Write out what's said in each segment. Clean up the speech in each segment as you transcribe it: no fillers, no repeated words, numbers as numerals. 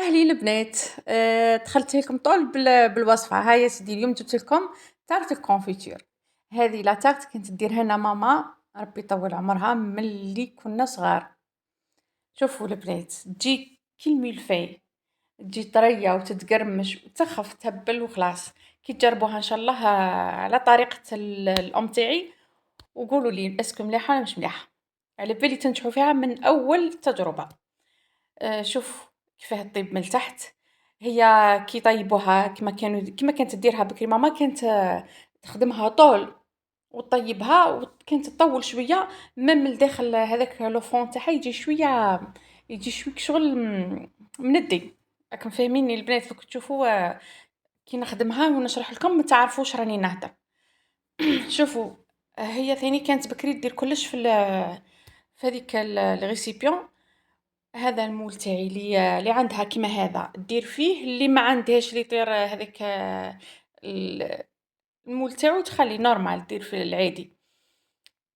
أهلين البنات. دخلت لكم طول بالوصفة. ها يا سيدي، اليوم جبت لكم تارت الكونفيتير. هذه لا تارت كانت ديرها لنا ماما، ربي يطول عمرها، ملي كنا صغار. شوفوا البنات، تجي كي الملفاي، تجي طرية وتتقرمش وتخف تهبل وخلاص. كي تجربوها ان شاء الله على طريقة الأم تاعي، وقولوا لي اسكو مليحة ولا مش مليحة. على بالي تنجحوا فيها من أول تجربة. شوف كيفاه طيب من التحت. هي كي طيبوها كيما كانت ديرها بكري ماما، كانت تخدمها طول وطيبها، وكانت تطول شويه من الداخل. هذاك لو فون تاعها يجي شوي شغل مندي. راكم فاهميني البنات؟ دوك تشوفوا كي نخدمها ونشرح لكم ما تعرفوش راني نهضر. شوفوا، هي ثاني كانت بكري دير كلش في هذيك الريسيبيون. هذا المول تاعي اللي عندها كيما هذا دير فيه، اللي ما عندهاش اللي يطير هذاك ال- المول تاعو تخلي نورمال دير في العادي،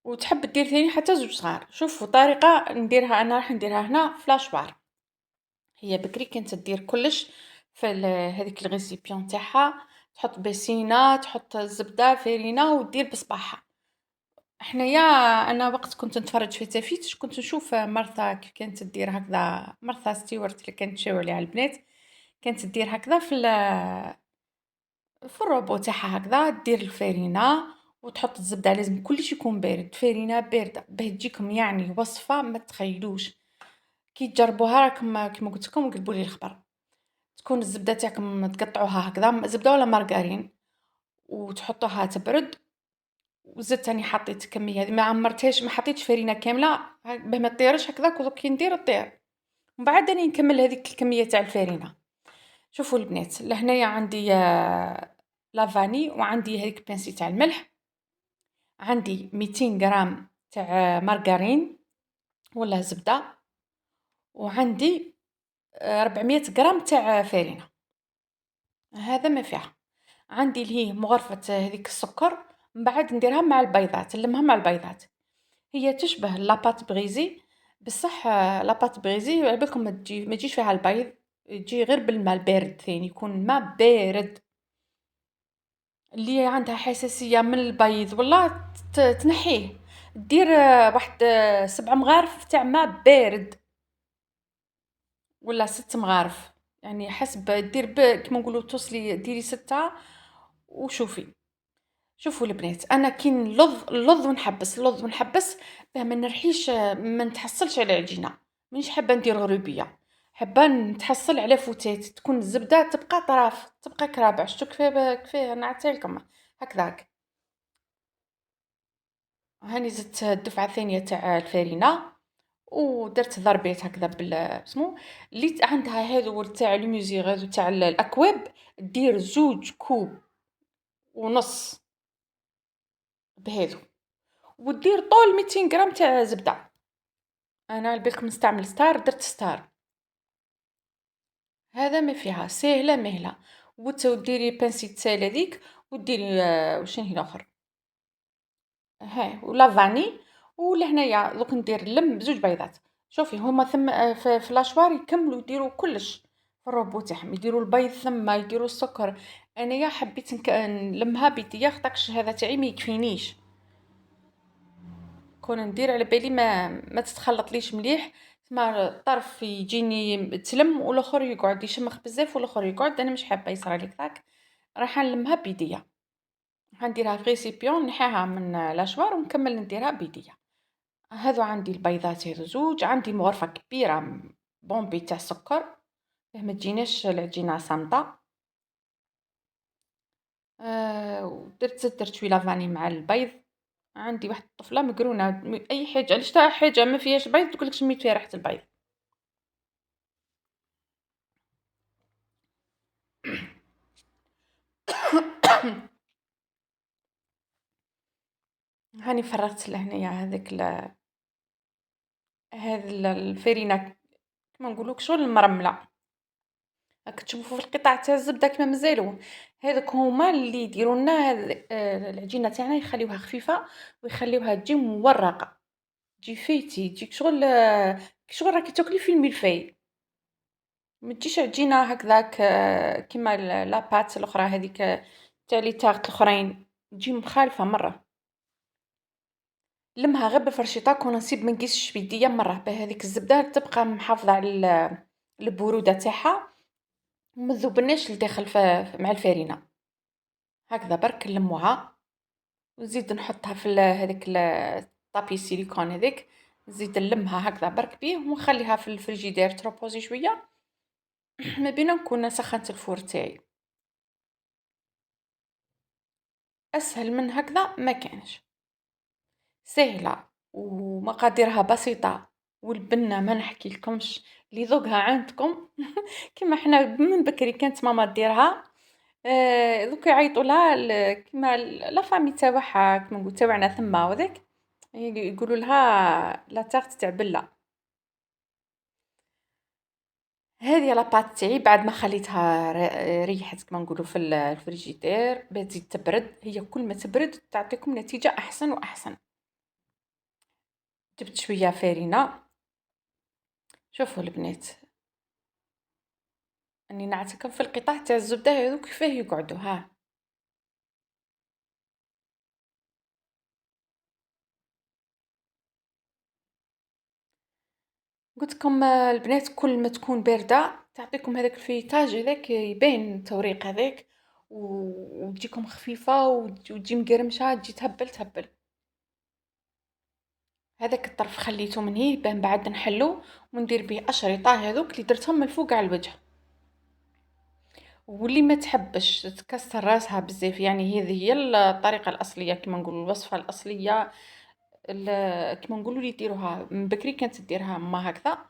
وتحب دير ثاني حتى زوج صغار. شوفوا طريقة نديرها أنا، راح نديرها هنا فلاش بار. هي بكري كانت دير كلش في هذيك الغيسيبيون تاعها، تحط بسينة، تحط الزبدة فرينة ودير بصباعها. حنايا انا وقت كنت نتفرج في تافيت كنت نشوف مرثا كيف كانت دير هكذا. مرثا ستيوارت اللي كانت تشاور عليها البنات، كانت دير هكذا في الروبو تاعها هكذا، دير الفرينه وتحط الزبده. لازم كلش يكون بارد، فرينه بارده باه تجيكم يعني وصفه ما تخيلوش. كي تجربوها راكم كيما قلت لكم قلبوا لي الخبر. تكون الزبده تاعكم تقطعوها هكذا، زبده ولا مارغرين، وتحطوها تبرد. وزدت راني حطيت كميه هذه، ما عمرتهاش، ما حطيتش فرينه كامله باه ما طيرش هكذاك، ودوك كي ندير طير. ومن بعد راني نكمل هذيك الكميه تاع الفرينه. شوفوا البنات، لهنايا عندي لافاني، وعندي هذيك بانسي تاع الملح، عندي 200 غرام تاع مارغرين ولا زبده، وعندي 400 غرام تاع فرينه. هذا ما فيها. عندي اللي هي مغرفه هذيك السكر، من بعد نديرها مع البيضات، نلمها مع البيضات. هي تشبه لاباط بغيزي، بصح لاباط بغيزي على بالكم ما تجيش فيها البيض، تجي غير بالماء البارد ثاني، يكون الماء بارد. اللي عندها حساسية من البيض والله تنحيه، دير واحد 7 مغارف تاع ماء بارد ولا 6 مغارف، يعني حسب دير كيما نقولوا توصلي ديري 6 وشوفي. شوفوا البنات، انا كي نلظ ونحبس باه ما نرحيش، ما نتحصلش على عجينه. مانيش حابه ندير غروبيه، حابه نتحصل على فتات، تكون الزبده تبقى طراف، تبقى كرابع. شتو كيفاه نعطيلكم هكذاك. هاني زدت الدفعه الثانيه تاع الفرينه، ودرت ضربيت هكذا اسمو اللي عندها هذو تاع الميوزي، هذو تاع الاكواب، دير 2 كوب ونص بهذو، ودير طول 200 غرام تاع زبدة. أنا على بالكم نستعمل ستار، درت ستار. هذا ما فيها، ساهلة ماهلة. وديري بانسي تسال هذيك، وديري وشنو هي الآخر، ها ولا فاني. ولهنايا دوك ندير اللم بزوج بيضات. شوفي هما ثم في لاشوار يكملوا يديروا كلش في الروبو تاعهم، يديروا البيض ثم يديروا السكر. انايا حبيت نلمها بيديا خاطرش هذا تاعي ما يكفينيش. كون ندير على بالي ما تتخلطليش مليح، تسمى الطرف يجيني تلم والاخر يقعد يشمخ بزاف والاخر يقعد. انا مش حابه يصرالي هكاك، راح نلمها بيديا. حنديرها في ريسيبيون، نحيها من لاشوار ونكمل نديرها بيديا. هذو عندي البيضات هذو زوج، عندي مغرفه كبيره بومبي تاع سكر باه ما تجيناش العجينه صامته. درت شويه لافاني مع البيض. عندي واحد الطفله مقرونه اي حاجه، علاش تا حاجه ما فيهاش بيض تقولك شميت فيها ريحه البيض. هاني فرغت لهنايا هذاك هذا الفرينة كيما نقولوك شغل المرملة. راك تشوفوا في القطع تاع الزبدة كيما مازالوا، هذوك هما اللي يديروا لنا العجينة تاعنا، يخليوها خفيفة ويخليوها تجي مورقة، تجي فايتي، تجيك شغل شغل راكي تاكلي في الملفاي. ما تجيش عجينة هكذاك كيما لاباط الأخرى هاذيك تاع لي تارت الآخرين، تجي مخالفة مرة. لمها غير بالفرشيطة كون نصيب ما نقيسش بيديا مرة، باه هاذيك الزبدة تبقى محافظة على البرودة تاعها، وما تذوبناش لداخل مع الفرينة. هكذا برك نلموها، ونزيد نحطها في هذاك طابي السيليكون هذاك، نزيد نلمها هكذا برك بيه ونخليها في الفريجيدير تروبوزي شوية. ما بينا نكون سخنت الفور تاعي. أسهل من هكذا ما كانش، ساهلة ومقاديرها بسيطة، والبنة ما نحكي لكمش اللي ذوقها عندكم. كيما حنا من بكري كانت ماما ديرها، دوك يعيطوا لها كيما لا فامي تاوعها كيما نقول تاوعنا ثما وذاك، يقولوا لها لا تارت تاع بلة. هذه لاباط تاعي بعد ما خليتها ريحت كما نقولوا في الفريجيدير باه تزيد تبرد، هي كل ما تبرد تعطيكم نتيجة أحسن وأحسن. جبت شوية فرينة، شوفوا البنات راني نعطيكم في القطع تاع الزبدة هاذوك كيفاه يقعدوا ها. قلتلكم البنات كل ما تكون باردة تعطيكم هذاك الفيتاج هذاك يبان التوريق هذاك، وتجيكم خفيفة وتجي مقرمشة تجي تهبل تهبل. هذاك الطرف خليته من هيه باه من بعد نحلو وندير به أشرطة هذوك اللي درتهم من الفوق على الوجه. واللي ما تحبش تكسر راسها بزاف، يعني هذه هي الطريقة الأصلية كما نقولوا الوصفة الأصلية كما نقولوا اللي يديروها من بكري كانت ديرها ما هكذا.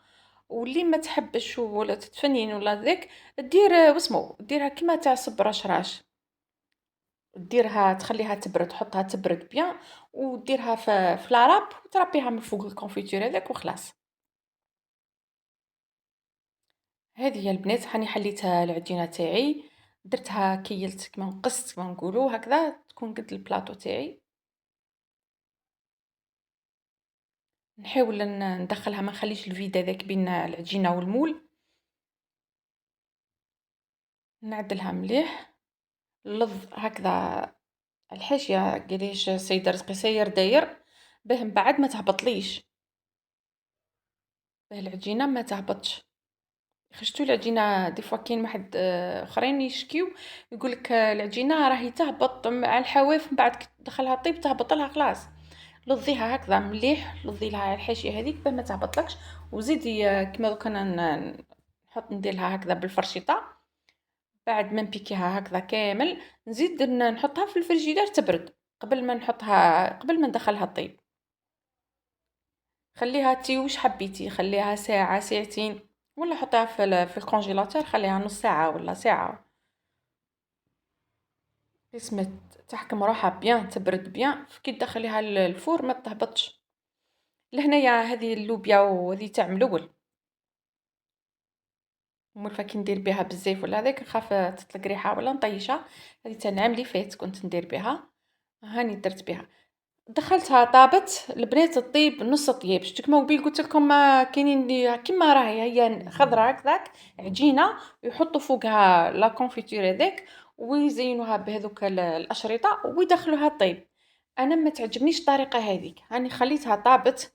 واللي ما تحبش ولا تتفنين ولا ذاك دير واسمو ديرها كيما تاع صب رشراش، ديرها تخليها تبرد تحطها تبرد بيان، وديرها في لاراب وتربيها من فوق الكونفيتور هذاك وخلاص. هذه هي البنات هاني حليتها العجينة تاعي، درتها كيلت كما نقصت كما نقولوا هكذا تكون قد البلاطو تاعي. نحاول ندخلها ما نخليش الفيد هذاك بين العجينة والمول، نعدلها مليح اللظ هكذا الحاشية قداش السيد رزقي ساير داير باه من بعد ما تهبطليش، باه العجينة ما تهبطش. خشتوا العجينة دي فوا كاين واحد اخرين يشكيو يقولك العجينة راهي تهبط على الحواف من بعد كي تدخلها طيب تهبط لها خلاص. لضيها هكذا مليح، لضي لها الحاشية هذيك باه ما تهبطلكش، وزيدي كيما دوك انا نحط نديرها هكذا بالفرشيطة. بعد ما نبيكيها هكذا كامل نزيد نحطها في الفريجيدير تبرد قبل ما نحطها قبل ما ندخلها الطيب. خليها تي واش حبيتي، خليها ساعة ساعتين، ولا حطها في الكونجيلاتور خليها نص ساعة ولا ساعة. قسمة تحكم روحها بيان تبرد بيان كي تدخليها الفور ما تهبطش. لهنايا هذه اللوبيا وهذه تاع من الاول، مورفا كي ندير بها بزاف ولا هذاك نخاف تطلق ريحة ولا نطيشها. هذه تاع العام اللي فات كنت ندير بها، هاني درت بها دخلتها طابت البنات تطيب نص طياب. شتو كيما قبيل قلت لكم كاينين اللي كيما راهي هي خضرا هكذاك عجينه ويحطوا فوقها لا كونفيتور هذاك ويزينوها بهذوك الاشرطه ويدخلوها طيب. انا ما تعجبنيش الطريقه هذيك، هاني خليتها طابت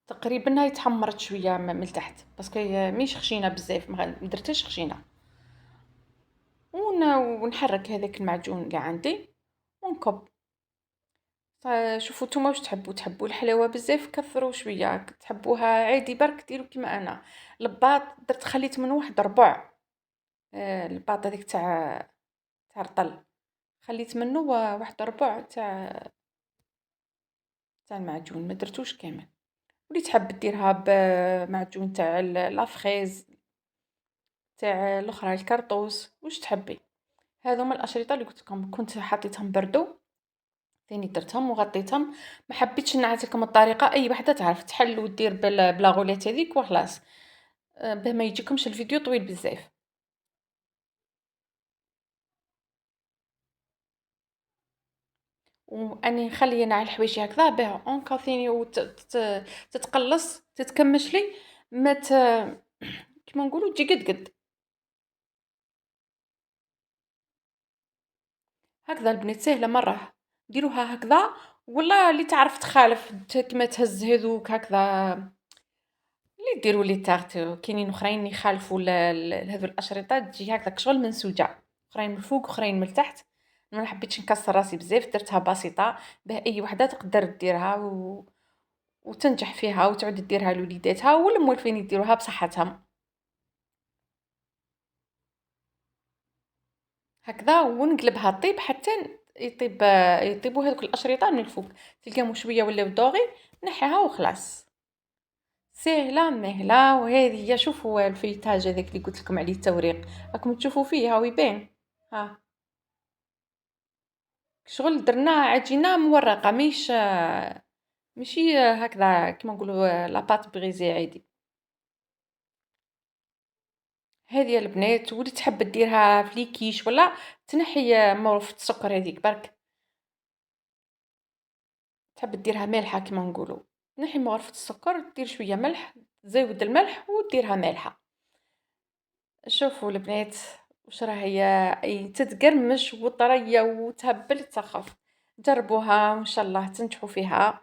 تقريبا هاي تحمرت شويه من التحت باسكو مش خشينه بزاف ما درتهاش خشينه. ونحرك هذاك المعجون اللي عندي ونكب. شوفوا نتوما واش تحبوا، تحبوا الحلاوه بزاف كثروا شويه، تحبوها عادي برك ديروا كيما انا. الباط درت خليت من واحد ربع، الباط هذيك تاع الرطل خليت منه واحد ربع تاع المعجون ما درتوش كامل. واللي تحب ديرها بمعجون تاع لافريز تاع الاخرى الكرطوس واش تحبي. هذوما الاشرطه اللي قلت لكم كنت حطيتهم بردو ثاني درتهم وغطيتهم. ما حبيتش نعطيكم الطريقه اي وحده تعرف تحل ودير بلا غولات هذيك وخلاص، باه ما يجيكمش الفيديو طويل بزاف. واني نخلي انا على الحوايج هكذا باه اونكا ثاني تتقلص تتكمش لي ما كيما نقولوا تجي قد قد. هكذا البنات ساهلة مرة، ديروها هكذا، ولا اللي تعرف تخالف كيما تهز هذوك هكذا، اللي يديروا لي تارت كاينين أخرين يخالفوا هذو الأشرطة تجي هكذاك شغل منسوجة، أخرين من الفوق وأخرين من التحت. أنا ما حبيتش نكسر راسي بزاف، درتها بسيطة باه أي وحدة تقدر ديرها وتنجح فيها وتعود ديرها لوليداتها والمولفين يديروها بصحتهم. هكذا ونقلبها طيب حتى يطيبوا هذوك الأشرطة من الفوق، تلقاهم شوية ولاو دوغي، نحيها وخلاص. ساهلة ماهلة، وهذه هي شوفوا الفيتاج هذاك اللي قلت لكم عليه التوريق، راكم تشوفوا فيه هاو يبان. ها شغل درنا عجينة مورقة ماشي هكذا كيما نقولوا لاباط بغيزي عادي. هذه البنات واللي تحب ديرها في ليكيش ولا تنحي مورفة السكر هذيك برك، تحب ديرها مالحة كيما نقولوا، تنحي مغرفة السكر دير شوية ملح، تزود الملح وديرها مالحة. شوفوا البنات واش راهي أي تتقرمش وطرية وتهبل تسخف، جربوها وإن شاء الله تنجحوا فيها،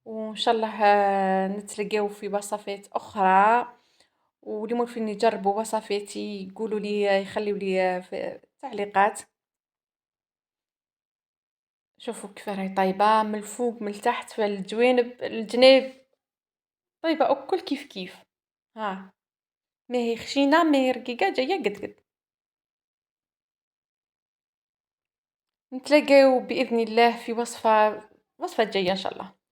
وإن شاء الله نتلاقاو في وصفات أخرى، واللي ممكن يجربوا وصفاتي يقولوا لي يخليوا لي في التعليقات. شوفوا كيف راهي طايبة من الفوق من التحت في الجوانب الجناب، طيبة الكل كيف كيف. ها ماهي خشينة ماهي رقيقة جاية قد قد. نتلاقاو بإذن الله في وصفة جاية إن شاء الله.